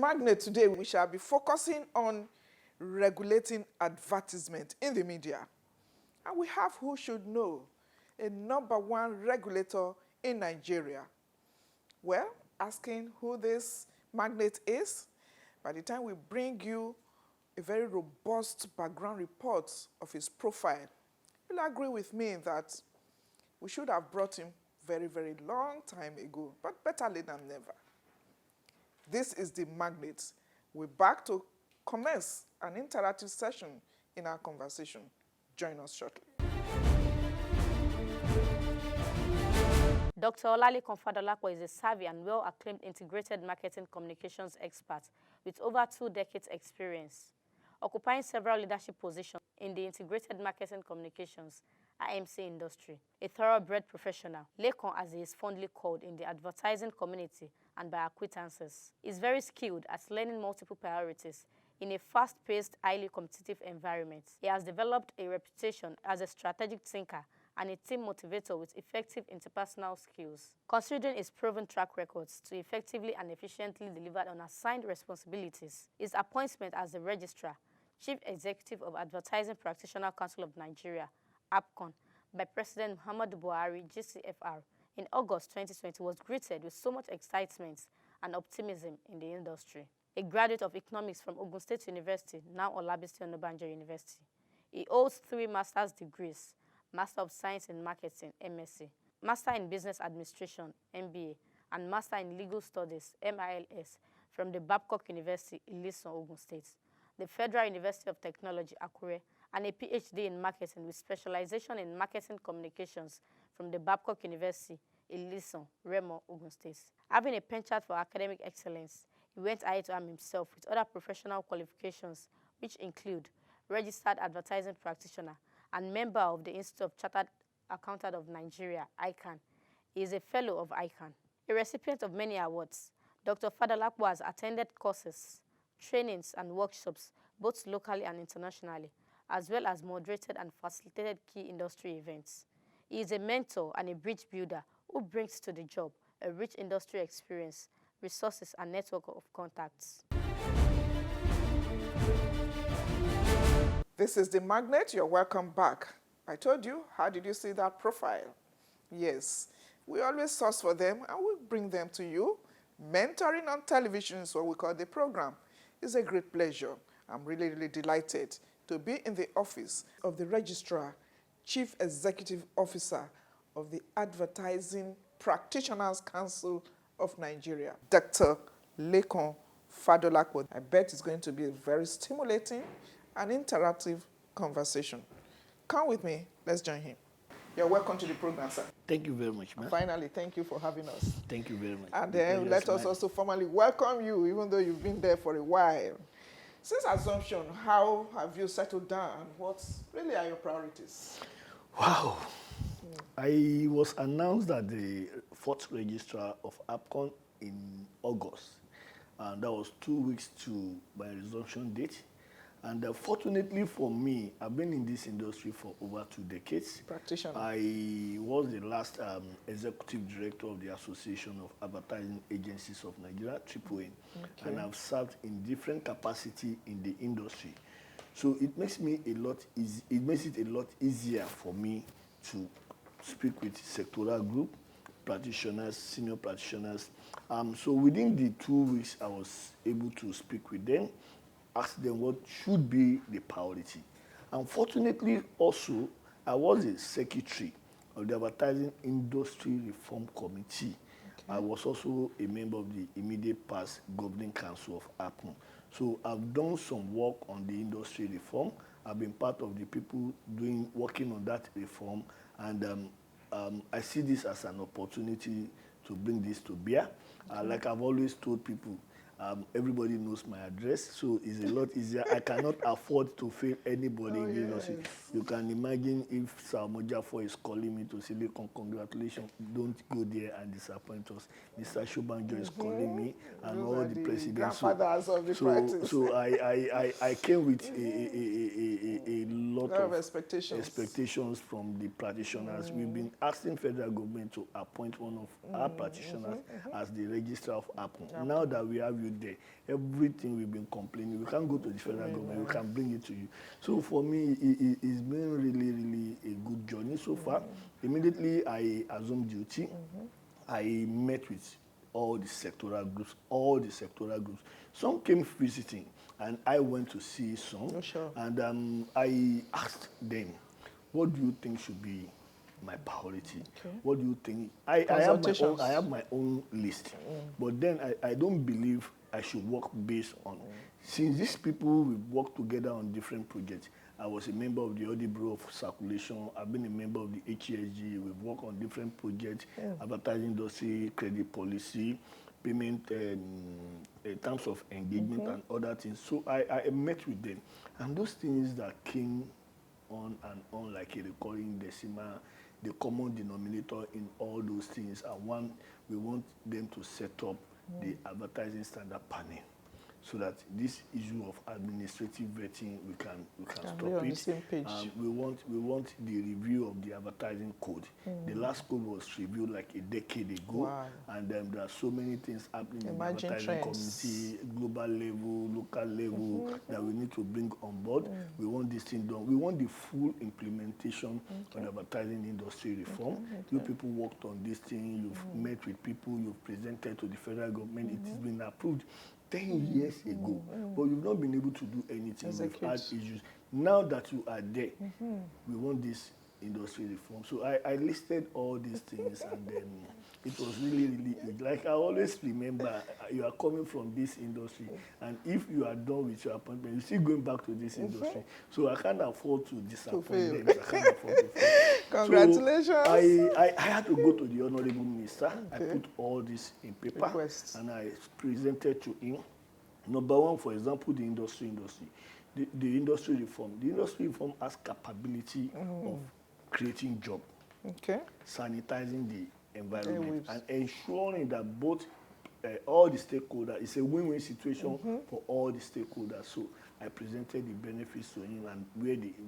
Magnate today, we shall be focusing on regulating advertisement in the media. And we have who should know, a #1 regulator in Nigeria. Well, asking who this Magnate is, by the time we bring you a very robust background report of his profile, you'll agree with me that we should have brought him very, very long time ago, but better late than never. This is the Magnate. We're back to commence an interactive session in our conversation. Join us shortly. Dr. Lekan Fadolapo is a savvy and well-acclaimed integrated marketing communications expert with over 2 decades experience, occupying several leadership positions in the integrated marketing communications (IMC) industry. A thoroughbred professional, Lekan, as he is fondly called in the advertising community and by acquaintances, is very skilled at learning multiple priorities in a fast-paced, highly competitive environment. He has developed a reputation as a strategic thinker and a team motivator with effective interpersonal skills. Considering his proven track records to effectively and efficiently deliver on assigned responsibilities, his appointment as the Registrar, Chief Executive of Advertising Practitioner Council of Nigeria, APCON, by President Muhammadu Buhari, GCFR, in August 2020 was greeted with so much excitement and optimism in the industry. A graduate of economics from Ogun State University, now Olabisi Onabanjo University, he holds 3 master's degrees: Master of Science in Marketing, MSc, Master in Business Administration, MBA, and Master in Legal Studies, MILS, from the Babcock University, Ilison, Ogun State, the Federal University of Technology, Akure, and a PhD in Marketing with specialization in Marketing Communications from the Babcock University, Ilison, Remo, Ogun State. Having a penchant for academic excellence, he went ahead to arm himself with other professional qualifications, which include Registered Advertising Practitioner and member of the Institute of Chartered Accountants of Nigeria, ICANN. He is a fellow of ICANN. A recipient of many awards, Dr. Fadolapo has attended courses, trainings, and workshops, both locally and internationally, as well as moderated and facilitated key industry events. He is a mentor and a bridge builder who brings to the job a rich industry experience, resources, and network of contacts. This is the Magnate. You're welcome back. I told you, how did you see that profile? Yes, we always source for them and we bring them to you. Mentoring on television is what we call the program. It's a great pleasure. I'm really, really delighted to be in the office of the Registrar, Chief Executive Officer of the Advertising Practitioners Council of Nigeria, Dr. Lekan Fadolapo. I bet it's going to be a very stimulating and interactive conversation. Come with me, let's join him. You're welcome to the program, sir. Thank you very much, ma'am. Finally, thank you for having us. Thank you very much. And then let us also formally welcome you, even though you've been there for a while. Since Assumption, how have you settled down? What really are your priorities? Wow. I was announced as the 4th registrar of APCON in August. And that was 2 weeks to my resumption date. And fortunately for me, I've been in this industry for over 2 decades. Practitioner. I was the last executive director of the Association of Advertising Agencies of Nigeria, AAA. Okay. And I've served in different capacity in the industry. So it makes me a lot easy. It makes it a lot easier for me to speak with sectoral group, practitioners, senior practitioners. So within the 2 weeks, I was able to speak with them, ask them what should be the priority. Unfortunately, also, I was a secretary of the Advertising Industry Reform Committee. Okay. I was also a member of the immediate past Governing Council of APCON. So I've done some work on the industry reform. I've been part of the people working on that reform, and I see this as an opportunity to bring this to bear. Like I've always told people, everybody knows my address, so it's a lot easier. I cannot afford to fail anybody in the industry. You can imagine if Salmojafo is calling me to say, Lekan, congratulations, don't go there and disappoint us. Mr. Shobanjo is calling me, and those all the presidents. So I came with a lot of expectations from the practitioners. We've been asking federal government to appoint one of our practitioners as the registrar of APCON. Now that we have there. Everything we've been complaining, we can't go to the federal government, we can bring it to you. So for me, it's been really, really a good journey so far. Immediately I assumed duty, I met with all the sectoral groups. Some came visiting, and I went to see some. Oh, sure. And I asked them, what do you think should be my priority? Okay. What do you think? I have my own list. But then I don't believe I should work based on. Since these people, we work together on different projects. I was a member of the Audit Bureau of Circulation. I've been a member of the HESG. We've worked on different projects, advertising industry, credit policy, payment, terms of engagement and other things. So I met with them. And those things that came on and on like a recurring decimal, the common denominator in all those things are one, we want them to set up the advertising standard panel, so that this issue of administrative vetting, we can stop be on it. the same page. We want the review of the advertising code. The last code was reviewed like a decade ago, Wow. and there are so many things happening Emerging in the advertising trends. community, global level, local level, that we need to bring on board. We want this thing done. We want the full implementation of the advertising industry reform. You people worked on this thing. You've met with people. You've presented to the federal government. It has been approved 10 years ago, but you've not been able to do anything. Execute. We've had issues. Now that you are there, we want this industry reform. So I listed all these things, and then it was really, really good. Like I always remember, you are coming from this industry, and if you are done with your appointment, you're still going back to this industry. So I can't afford to disappoint them. I can't afford to fail. Congratulations. So I had to go to the Honorable Minister. I put all this in paper, Requests. and I presented to him. Number one, for example, the industry. The industry reform. The industry reform has capability of creating job, sanitizing the environment, and ensuring that both all the stakeholders, it's a win-win situation for all the stakeholders. So I presented the benefits to him and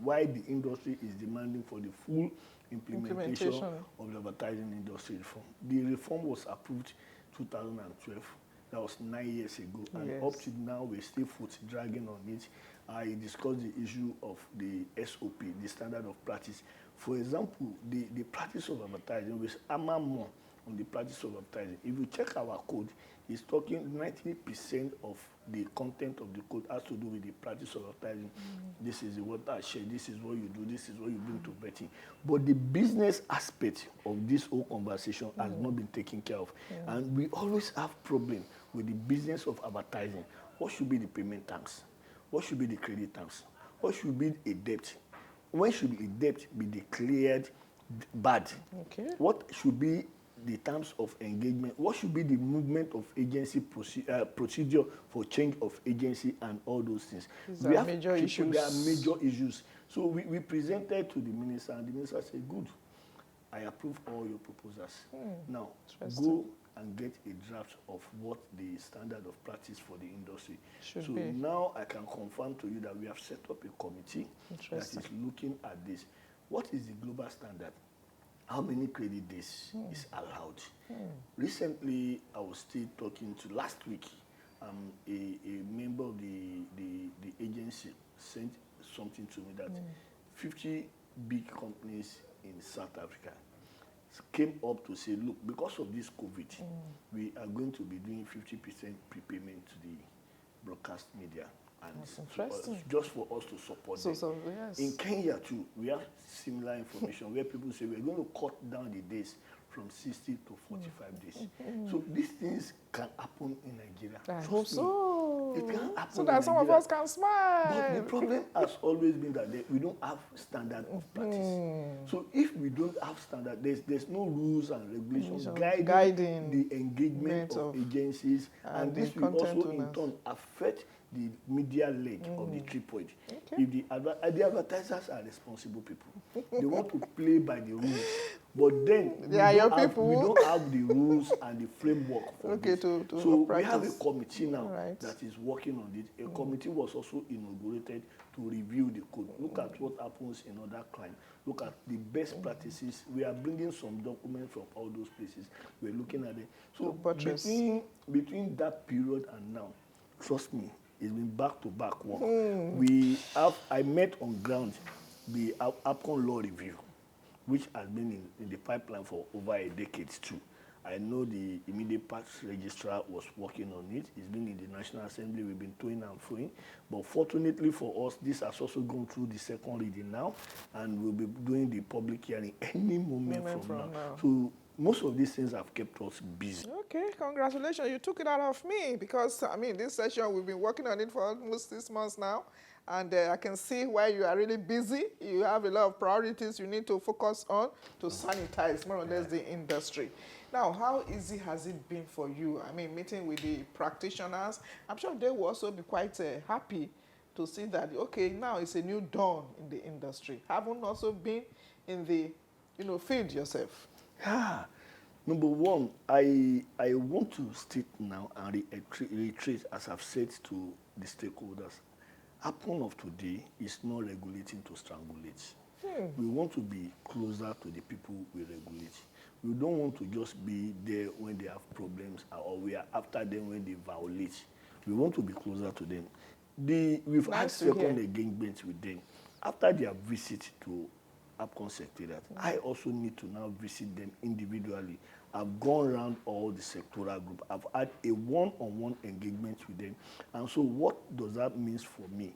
why the industry is demanding for the full implementation of the advertising industry reform. The reform was approved 2012. That was 9 years ago, and up to now we're still foot dragging on it. I discussed the issue of the SOP, the standard of practice. For example, the practice of advertising, we hammer more on the practice of advertising. If you check our code, it's talking 90% of the content of the code has to do with the practice of advertising. This is what I share, this is what you do, this is what you bring to betting. But the business aspect of this whole conversation has not been taken care of. And we always have problem with the business of advertising. What should be the payment terms? What should be the credit terms? What should be a debt? When should a debt be declared bad? What should be the terms of engagement? What should be the movement of agency procedure for change of agency and all those things? These are major issues. There are major issues. So we presented to the minister, and the minister said, good, I approve all your proposals. Now, go and get a draft of what the standard of practice for the industry should be. Now I can confirm to you that we have set up a committee that is looking at this. What is the global standard? How many credit days is allowed? Recently, I was still talking to, last week, a member of the agency sent something to me that 50 big companies in South Africa came up to say, look, because of this COVID, we are going to be doing 50% prepayment to the broadcast media. And just for us to support them. In Kenya too, we have similar information where people say we're going to cut down the days from 60 to 45 days. So these things can happen in Nigeria. I hope so. It can happen so that some of us can smile. But the problem has always been that we don't have standard of practice. So if we don't have standard, there's no rules and regulations guiding the engagement of agencies, and this will also in turn affect the media leg of the tripod. If the advertisers are responsible people, they want to play by the rules, but then we don't have the rules and the framework for this. So we have a committee now that is working on it. A committee was also inaugurated to review the code. Look at what happens in other crime. Look at the best practices. We are bringing some documents from all those places. We're looking at it. So between that period and now, trust me, it's been back-to-back work. I met on ground the APCON law review, which has been in the pipeline for over a decade too. I know the immediate past registrar was working on it. It's been in the National Assembly. We've been toing and froing. But fortunately for us, this has also gone through the second reading now, and we'll be doing the public hearing any moment from now. So most of these things have kept us busy. Okay, congratulations. You took it out of me because, I mean, this session, we've been working on it for almost 6 months now. And I can see why you are really busy. You have a lot of priorities you need to focus on to sanitize more or less the industry. Now, how easy has it been for you? I mean, meeting with the practitioners, I'm sure they will also be quite happy to see that, okay, now it's a new dawn in the industry. Haven't also been in the, field yourself? Yeah. Number one, I want to state now and reiterate, as I've said to the stakeholders, APCON of today is not regulating to strangulate. We want to be closer to the people we regulate. We don't want to just be there when they have problems or we are after them when they violate. We want to be closer to them. We've had second engagement with them. After their visit to APCON Secretariat, I also need to now visit them individually. I've gone around all the sectoral group. I've had a one-on-one engagement with them. And so what does that mean for me?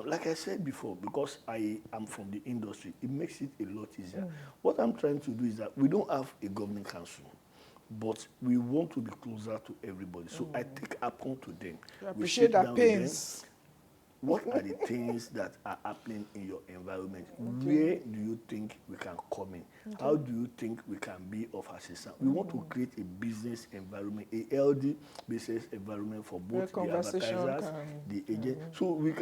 Like I said before, because I am from the industry, it makes it a lot easier. What I'm trying to do is that we don't have a government council, but we want to be closer to everybody. So I take APCON to them. You appreciate that pains. What are the things that are happening in your environment? Where do you think we can come in? How do you think we can be of assistance? We want to create a business environment, a healthy business environment for both the advertisers, the agents. So we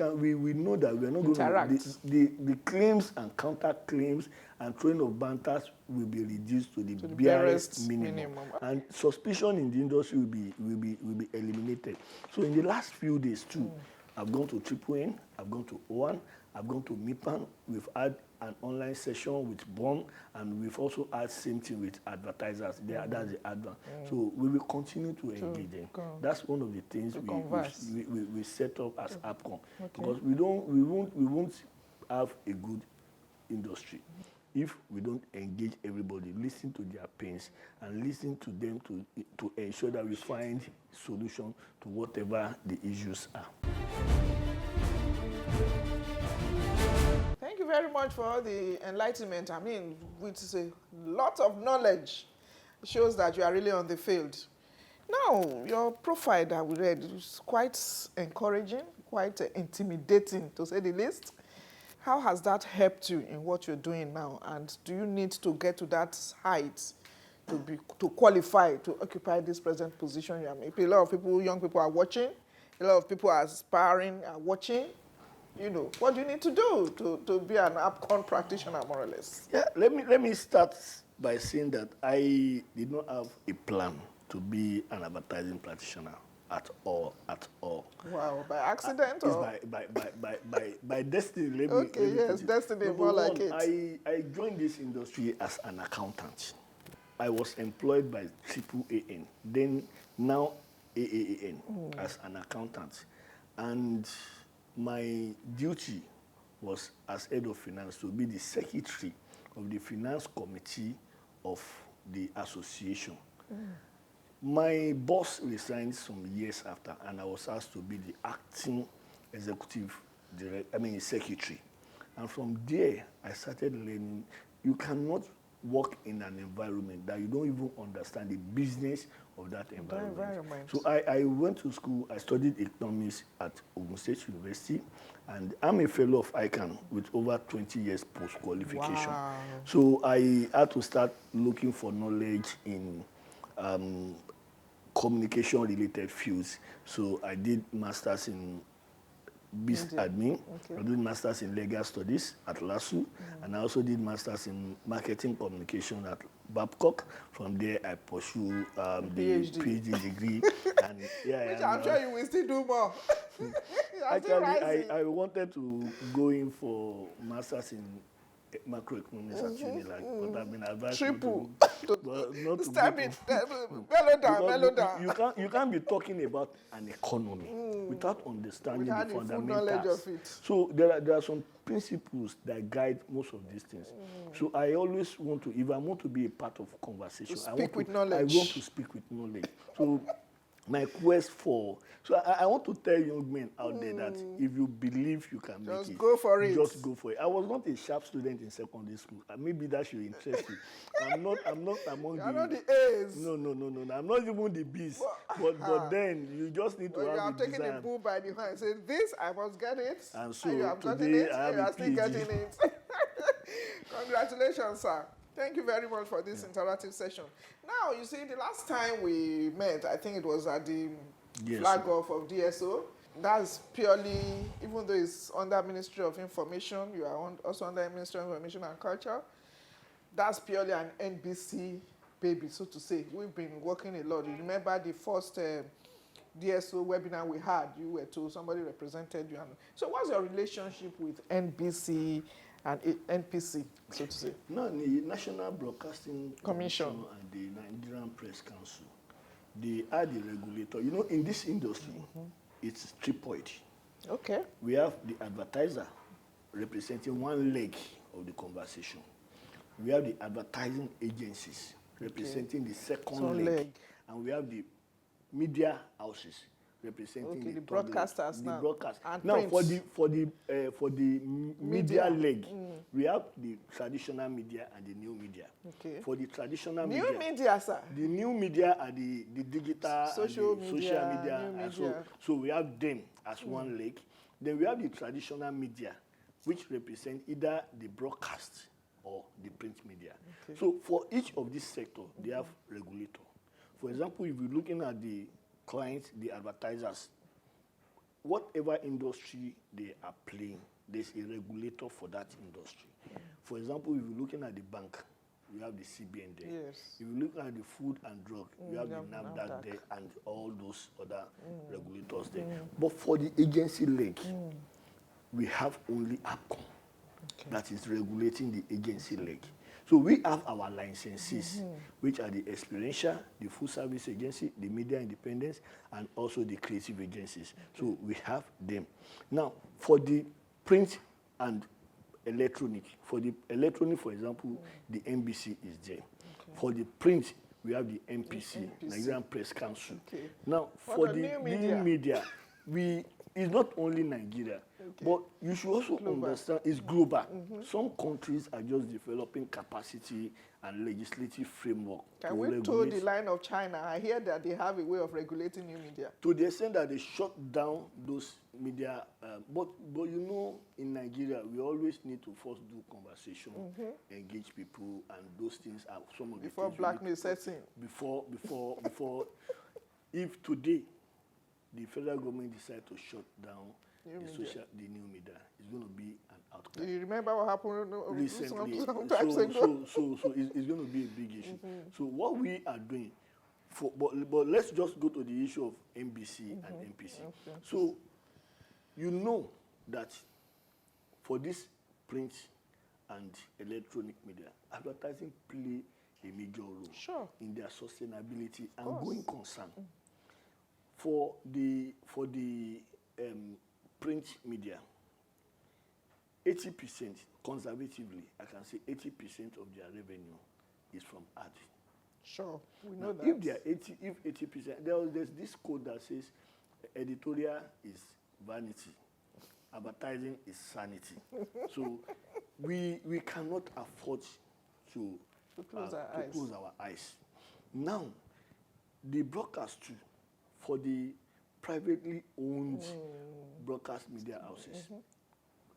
know that we are not going to the claims and counter claims and throwing of banters will be reduced to the barest minimum. And suspicion in the industry will be eliminated. So in the last few days too, I've gone to Triple N, I've gone to OAN, I've gone to MIPAN. We've had an online session with BON, and we've also had same thing with advertisers. That's the advance. So we will continue to engage them. That's one of the things we set up as APCON, because we won't have a good industry if we don't engage everybody, listen to their pains, and listen to them to ensure that we find solution to whatever the issues are. Thank you very much for all the enlightenment. I mean, with a lot of knowledge, it shows that you are really on the field. Now, your profile that we read is quite encouraging, quite intimidating, to say the least. How has that helped you in what you're doing now? And do you need to get to that height to qualify to occupy this present position you are in? A lot of people, young people are watching. A lot of people are aspiring, are watching. What do you need to do to be an APCON practitioner, more or less? Yeah, let me start by saying that I did not have a plan to be an advertising practitioner at all. Wow, by accident or? By destiny. Destiny, more like it. I joined this industry as an accountant. I was employed by Triple AN, then now AAAN as an accountant. And my duty was, as head of finance, to be the secretary of the finance committee of the association. My boss resigned some years after, and I was asked to be the acting executive secretary. And from there, I started learning. You cannot work in an environment that you don't even understand the business of that environment. So I went to school. I studied economics at Ogun State University, and I'm a fellow of ICANN with over 20 years post-qualification. Wow. So I had to start looking for knowledge in communication-related fields. So I did masters in business admin. I did masters in legal studies at LASU, and I also did masters in marketing communication at Babcock. From there, I pursued the PhD degree. And which I'm sure you will still do more. Actually, I wanted to go in for masters in macroeconomics at Unilag, but I've been advised Triple. not to Stop go it. to- Mellow down, because mellow down. you can't be talking about an economy without understanding Without the the full knowledge fundamentals. of it. So there are some principles that guide most of these things. So I always want to, if I want to be a part of conversation, To speak with I knowledge. want to speak with knowledge. So my quest for, so I want to tell young men out there that if you believe you can Just make it, go for it. Just go for it. I was not a sharp student in secondary school. Maybe that should interest you. I'm not among You're the. not the A's. No. I'm not even the B's. But then you just need to Well, you have have the taken the desire. bull by the horn and said, this, I must get it. And so you have gotten today it, I have you a are still PhD. getting it. Congratulations, sir. Thank you very much for this interactive session. Now, you see, the last time we met, I think it was at the flag off of DSO. That's purely, even though it's under Ministry of Information, you are also under Ministry of Information and Culture. That's purely an NBC baby, so to say. We've been working a lot. You remember the first DSO webinar we had, you were told somebody represented you. So what's your relationship with NBC and NPC, so to say? No, the National Broadcasting Commission and the Nigerian Press Council, they are the regulator. You know, in this industry, it's tripoid. Okay. We have the advertiser representing one leg of the conversation. We have the advertising agencies representing the second leg. And we have the media houses representing the broadcasters the now. broadcast. And now print. for the media leg, we have the traditional media and the new media. Okay. For the traditional New media, sir. the new media are the digital Social and the media, social media. new And media. so we have them as one leg. Then we have the traditional media, which represent either the broadcast or the print media. Okay. So for each of these sectors, they have regulator. For example, if you're looking at the clients, the advertisers, whatever industry they are playing, there's a regulator for that industry. For example, if you're looking at the bank, you have the CBN there. Yes. If you look at the food and drug, you have the NAFDAC NAFDAC there and all those other regulators there. But for the agency leg, we have only APCON that is regulating the agency leg. So we have our licensees, which are the experiential, the full service agency, the media independence, and also the creative agencies. So we have them. Now, for the print and electronic, for the electronic, for example, the NBC is there. For the print, we have the NPC, Nigerian Press Council. Okay. Now, for the new media, it's not only Nigeria, but you should also understand it's global. Some countries are just developing capacity and legislative framework. Can we toe the line of China? I hear that they have a way of regulating new media. To the extent that they shut down those media, but you know, in Nigeria, we always need to first do conversation, engage people, and those things are some of the before things blackmail sets in. Before, if today the federal government decide to shut down the new media, it's going to be an outcome. Do you remember what happened recently? Some times ago? So it's going to be a big issue. So what we are doing, but let's just go to the issue of NBC and NPC. Okay. So you know that for this print and electronic media, advertising play a major role in their sustainability and going concern. For the print media, 80%, conservatively, I can say 80% of their revenue is from ad. Sure, we know that. If they are 80%, there's this code that says editorial is vanity, advertising is sanity. So we cannot afford to close our eyes. Now, the broadcast too, for the privately owned broadcast media houses,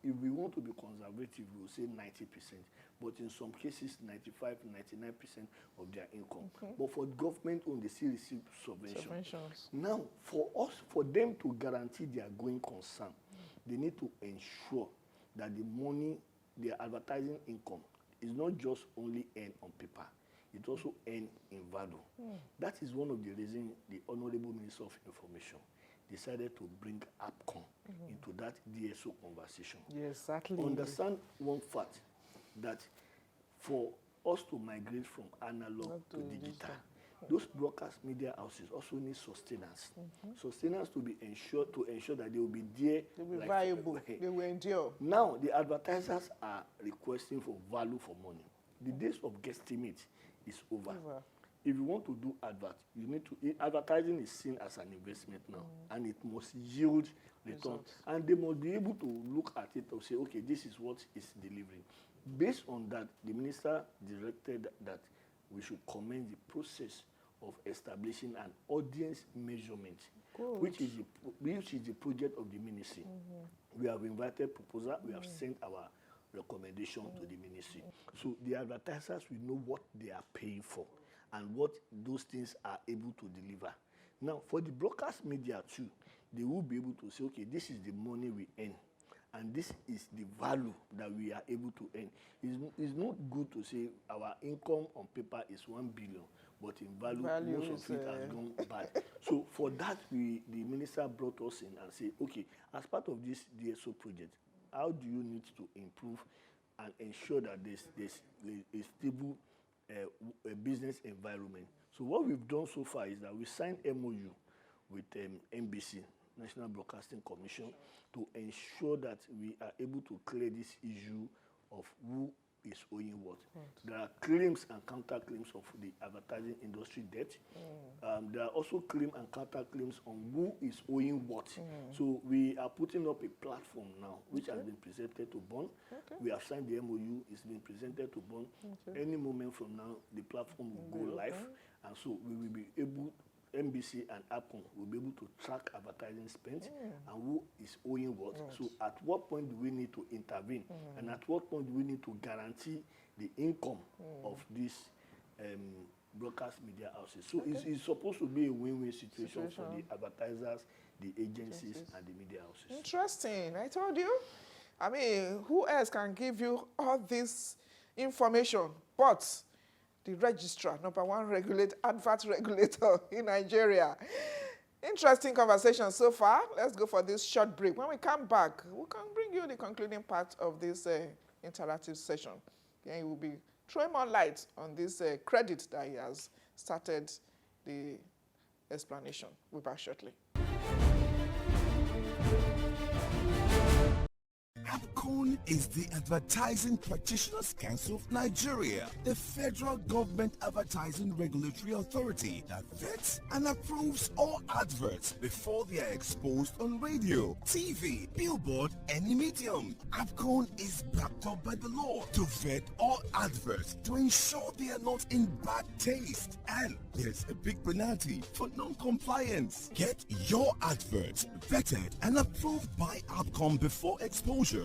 if we want to be conservative, we will say 90%. But in some cases, 95, 99% of their income. But for government owned, they still receive subventions. Now, for them to guarantee their going concern, they need to ensure that the money, their advertising income, is not just only earned on paper. It also earned in value. That is one of the reasons the Honorable Minister of Information decided to bring APCON into that DSO conversation. Yes, exactly. Understand one fact. that for us to migrate from analog to digital, those broadcast media houses also need sustenance. Sustenance to be ensured to ensure that they will be there. They will be viable. They will endure. Now the advertisers are requesting for value for money. The days of guesstimate is over. If you want to do advert, you need to. Advertising is seen as an investment now, and it must yield return. And they must be able to look at it and say, okay, this is what is delivering. Based on that, the minister directed that we should commence the process of establishing an audience measurement, which is the project of the ministry. We have invited proposal. We have sent our recommendation to the ministry. So the advertisers will know what they are paying for and what those things are able to deliver. Now, for the broadcast media too, they will be able to say, okay, this is the money we earn, and this is the value that we are able to earn. It's not good to say our income on paper is 1 billion, but in value most of it has gone bad. So for that, the minister brought us in and said, okay, as part of this DSO project, how do you need to improve and ensure that there's a stable business environment? So what we've done so far is that we signed MOU with NBC, National Broadcasting Commission, to ensure that we are able to clear this issue of who is owing what. There are claims and counterclaims of the advertising industry debt. There are also claims and counterclaims on who is owing what. So we are putting up a platform now, which has been presented to Bond. We have signed the MOU. It's been presented to Bond. Any moment from now, the platform will go live, and so we will be able. NBC and APCON will be able to track advertising spent and who is owing what. So at what point do we need to intervene? And at what point do we need to guarantee the income of these broadcast media houses? So it's supposed to be a win-win situation for the advertisers, the agencies, and the media houses. Interesting. I told you. I mean, who else can give you all this information but the registrar, #1 advert regulator in Nigeria? Interesting conversation so far. Let's go for this short break. When we come back, we can bring you the concluding part of this interactive session. Then we will be throwing more light on this credit that he has started the explanation. We'll be back shortly. APCON is the Advertising Practitioners Council of Nigeria, the federal government advertising regulatory authority that vets and approves all adverts before they are exposed on radio, TV, billboard, any medium. APCON is backed up by the law to vet all adverts to ensure they are not in bad taste. And there's a big penalty for non-compliance. Get your adverts vetted and approved by APCON before exposure.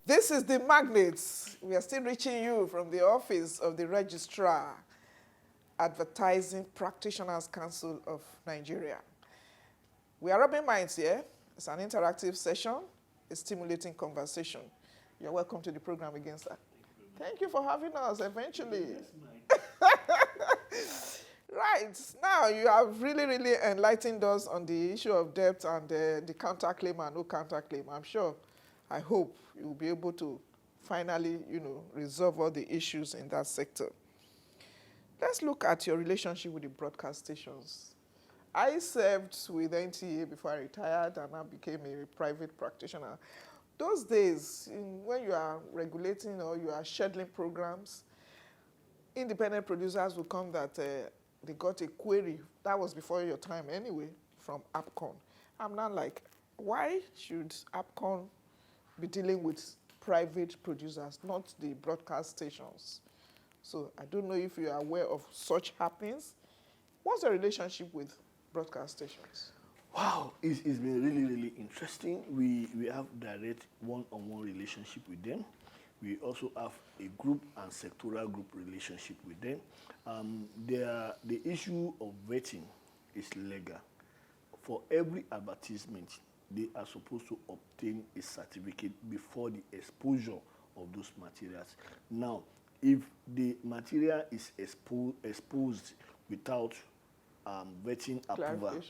This is the Magnate. We are still reaching you from the office of the Registrar, Advertising Practitioners Council of Nigeria. We are rubbing minds here. It's an interactive session, a stimulating conversation. You're welcome to the program again, sir. Thank you for having us eventually. Right. Now, you have really enlightened us on the issue of debt and the counterclaim and no counterclaim. I'm sure, I hope you will be able to finally, resolve all the issues in that sector. Let's look at your relationship with the broadcast stations. I served with NTA before I retired, and I became a private practitioner. Those days, when you are regulating or you are scheduling programs, independent producers will come that they got a query. That was before your time anyway, from APCON. I'm not like, why should APCON be dealing with private producers, not the broadcast stations? So I don't know if you are aware of such happenings. What's your relationship with broadcast stations? Wow, it's been really interesting. We have direct one-on-one relationship with them. We also have a group and sectoral group relationship with them. The issue of vetting is legal. For every advertisement, they are supposed to obtain a certificate before the exposure of those materials. Now, if the material is exposed without vetting approval,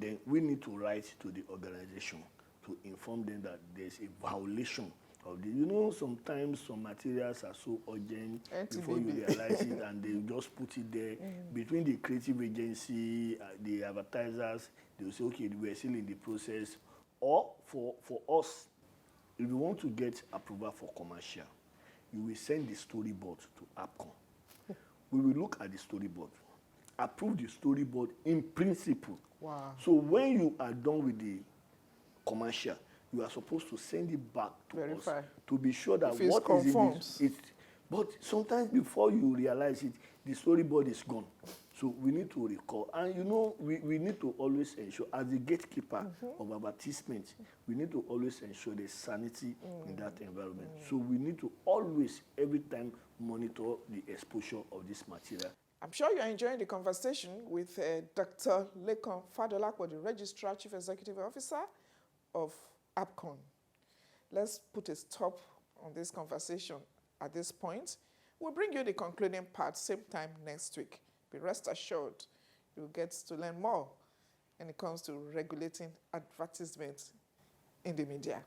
then we need to write to the organization to inform them that there's a violation of the, you know, sometimes some materials are so urgent before you realize it, and they just put it there. Between the creative agency, the advertisers, they will say, okay, we're still in the process. Or for us, if you want to get approval for commercial, you will send the storyboard to APCON. We will look at the storyboard, approve the storyboard in principle. Wow. So when you are done with the commercial, you are supposed to send it back to us to be sure that if what conforms. is in it. But sometimes before you realize it, the storyboard is gone. So we need to recall. And you know, we need to always ensure, as the gatekeeper of advertisement, we need to always ensure there's sanity in that environment. So we need to always, every time, monitor the exposure of this material. I'm sure you're enjoying the conversation with Dr. Lekan Fadolapo, the Registrar Chief Executive Officer of APCON. Let's put a stop on this conversation at this point. We'll bring you the concluding part same time next week. Be rest assured you'll get to learn more when it comes to regulating advertisements in the media.